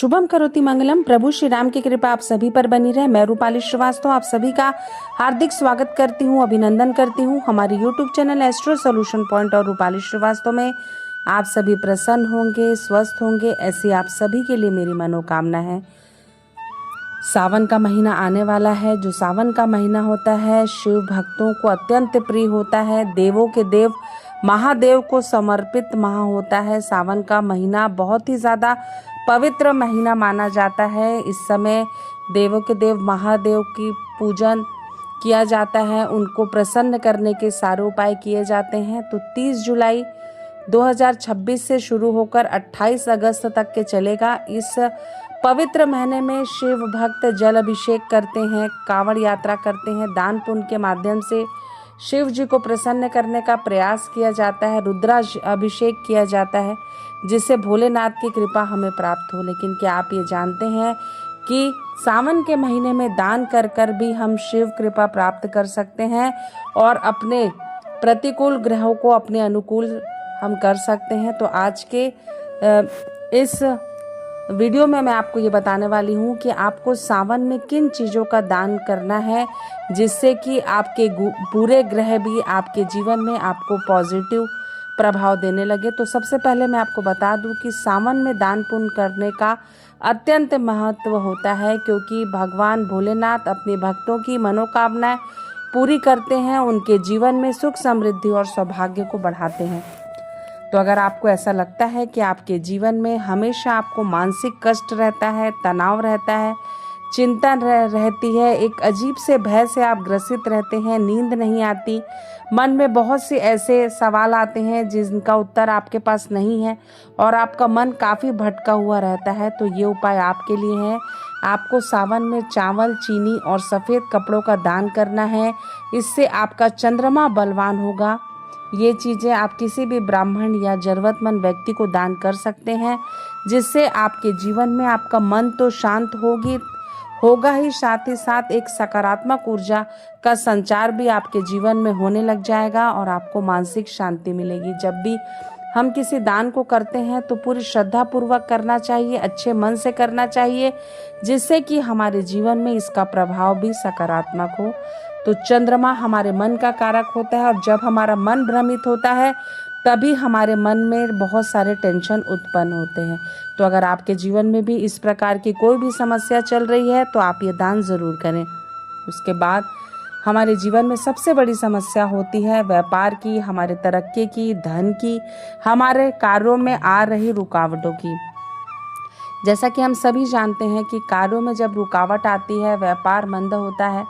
शुभम करोति मंगलम। प्रभु श्री राम की कृपा आप सभी पर बनी रहे। मैं रूपाली श्रीवास्तव आप सभी का हार्दिक स्वागत करती हूँ, अभिनंदन करती हूँ। हमारे YouTube channel astro solution point और रूपाली श्रीवास्तव में आप सभी प्रसन्न होंगे, स्वस्थ होंगे, ऐसी आप सभी के लिए मेरी मनोकामना है। सावन का महीना आने वाला है। जो सावन का महीना होता है शिव भक्तों को अत्यंत प्रिय होता है। देवों के देव महादेव को समर्पित माह होता है। सावन का महीना बहुत ही ज़्यादा पवित्र महीना माना जाता है। इस समय देवों के देव महादेव की पूजन किया जाता है, उनको प्रसन्न करने के सारे उपाय किए जाते हैं। तो 30 जुलाई 2026 से शुरू होकर 28 अगस्त तक के चलेगा। इस पवित्र महीने में शिव भक्त जल अभिषेक करते हैं, कांवड़ यात्रा करते हैं, दान पुण्य के माध्यम से शिव जी को प्रसन्न करने का प्रयास किया जाता है, रुद्राक्ष अभिषेक किया जाता है, जिससे भोलेनाथ की कृपा हमें प्राप्त हो। लेकिन क्या आप ये जानते हैं कि सावन के महीने में दान कर कर भी हम शिव कृपा प्राप्त कर सकते हैं और अपने प्रतिकूल ग्रहों को अपने अनुकूल हम कर सकते हैं। तो आज के इस वीडियो में मैं आपको ये बताने वाली हूँ कि आपको सावन में किन चीज़ों का दान करना है, जिससे कि आपके पूरे ग्रह भी आपके जीवन में आपको पॉजिटिव प्रभाव देने लगे। तो सबसे पहले मैं आपको बता दूं कि सावन में दान पुण्य करने का अत्यंत महत्व होता है, क्योंकि भगवान भोलेनाथ अपने भक्तों की मनोकामनाएं पूरी करते हैं, उनके जीवन में सुख समृद्धि और सौभाग्य को बढ़ाते हैं। तो अगर आपको ऐसा लगता है कि आपके जीवन में हमेशा आपको मानसिक कष्ट रहता है, तनाव रहता है, चिंता रहती है, एक अजीब से भय से आप ग्रसित रहते हैं, नींद नहीं आती, मन में बहुत से ऐसे सवाल आते हैं जिनका उत्तर आपके पास नहीं है और आपका मन काफ़ी भटका हुआ रहता है, तो ये उपाय आपके लिए है। आपको सावन में चावल, चीनी और सफ़ेद कपड़ों का दान करना है। इससे आपका चंद्रमा बलवान होगा। ये चीज़ें आप किसी भी ब्राह्मण या ज़रूरतमंद व्यक्ति को दान कर सकते हैं, जिससे आपके जीवन में आपका मन तो शांत होगा ही, साथ ही साथ एक सकारात्मक ऊर्जा का संचार भी आपके जीवन में होने लग जाएगा और आपको मानसिक शांति मिलेगी। जब भी हम किसी दान को करते हैं तो पूरी श्रद्धा पूर्वक करना चाहिए, अच्छे मन से करना चाहिए, जिससे कि हमारे जीवन में इसका प्रभाव भी सकारात्मक हो। तो चंद्रमा हमारे मन का कारक होता है और जब हमारा मन भ्रमित होता है तभी हमारे मन में बहुत सारे टेंशन उत्पन्न होते हैं। तो अगर आपके जीवन में भी इस प्रकार की कोई भी समस्या चल रही है तो आप ये दान ज़रूर करें। उसके बाद हमारे जीवन में सबसे बड़ी समस्या होती है व्यापार की, हमारे तरक्की की, धन की, हमारे कार्यों में आ रही रुकावटों की। जैसा कि हम सभी जानते हैं कि कार्यों में जब रुकावट आती है, व्यापार मंद होता है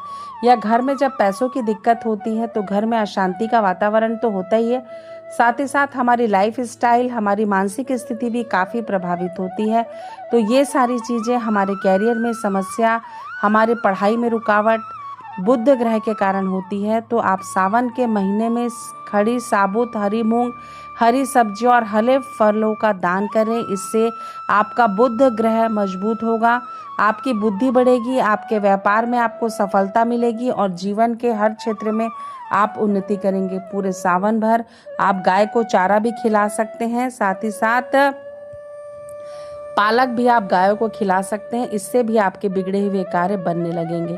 या घर में जब पैसों की दिक्कत होती है तो घर में अशांति का वातावरण तो होता ही है, साथ ही साथ हमारी लाइफ स्टाइल, हमारी मानसिक स्थिति भी काफ़ी प्रभावित होती है। तो ये सारी चीज़ें हमारे कैरियर में समस्या, हमारे पढ़ाई में रुकावट बुध ग्रह के कारण होती है। तो आप सावन के महीने में खड़ी साबुत हरी मूंग, हरी सब्जी और हरे फलों का दान करें। इससे आपका बुध ग्रह मजबूत होगा, आपकी बुद्धि बढ़ेगी, आपके व्यापार में आपको सफलता मिलेगी और जीवन के हर क्षेत्र में आप उन्नति करेंगे। पूरे सावन भर आप गाय को चारा भी खिला सकते हैं, साथ ही साथ पालक भी आप गायों को खिला सकते हैं। इससे भी आपके बिगड़े हुए कार्य बनने लगेंगे।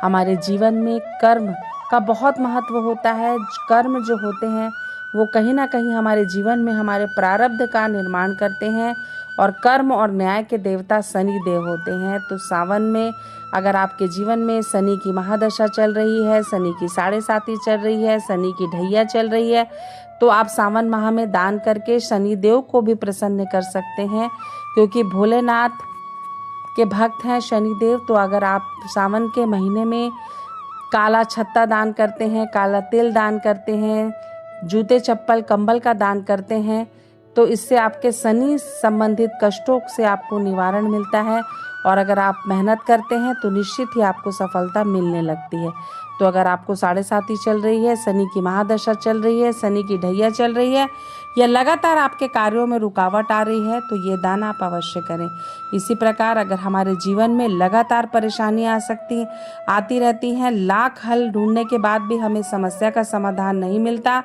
हमारे जीवन में कर्म का बहुत महत्व होता है। कर्म जो होते हैं वो कहीं ना कहीं हमारे जीवन में हमारे प्रारब्ध का निर्माण करते हैं और कर्म और न्याय के देवता शनि देव होते हैं। तो सावन में अगर आपके जीवन में शनि की महादशा चल रही है, शनि की 7.5 चल रही है, शनि की ढैया चल रही है, तो आप सावन माह में दान करके शनि देव को भी प्रसन्न कर सकते हैं, क्योंकि भोलेनाथ के भक्त हैं शनिदेव। तो अगर आप सावन के महीने में काला छत्ता दान करते हैं, काला तिल दान करते हैं, जूते चप्पल कंबल का दान करते हैं, तो इससे आपके शनि संबंधित कष्टों से आपको निवारण मिलता है और अगर आप मेहनत करते हैं तो निश्चित ही आपको सफलता मिलने लगती है। तो अगर आपको 7.5 चल रही है, शनि की महादशा चल रही है, शनि की ढैया चल रही है या लगातार आपके कार्यों में रुकावट आ रही है, तो ये दान आप अवश्य करें। इसी प्रकार अगर हमारे जीवन में लगातार परेशानियां आती रहती हैं, लाख हल ढूंढने के बाद भी हमें समस्या का समाधान नहीं मिलता,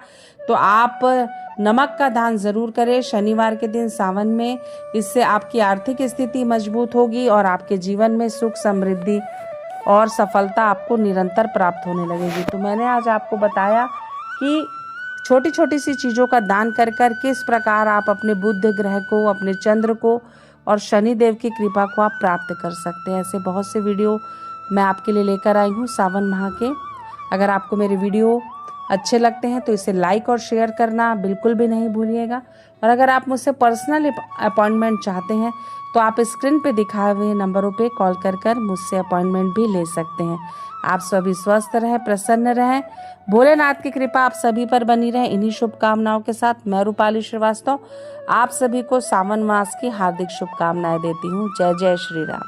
तो आप नमक का दान ज़रूर करें शनिवार के दिन सावन में। इससे आपकी आर्थिक स्थिति मजबूत होगी और आपके जीवन में सुख समृद्धि और सफलता आपको निरंतर प्राप्त होने लगेगी। तो मैंने आज आपको बताया कि छोटी छोटी सी चीज़ों का दान कर कर किस प्रकार आप अपने बुध ग्रह को, अपने चंद्र को और शनि देव की कृपा को आप प्राप्त कर सकते हैं। ऐसे बहुत से वीडियो मैं आपके लिए लेकर आई हूँ सावन माह के। अगर आपको मेरे वीडियो अच्छे लगते हैं तो इसे लाइक और शेयर करना बिल्कुल भी नहीं भूलिएगा। और अगर आप मुझसे पर्सनल अपॉइंटमेंट चाहते हैं तो आप स्क्रीन पे दिखाए हुए नंबरों पे कॉल कर मुझसे अपॉइंटमेंट भी ले सकते हैं। आप सभी स्वस्थ रहें, प्रसन्न रहें, भोलेनाथ की कृपा आप सभी पर बनी रहे। इन्हीं शुभकामनाओं के साथ मैं रूपाली श्रीवास्तव आप सभी को सावन मास की हार्दिक शुभकामनाएं देती हूँ। जय जय श्री राम।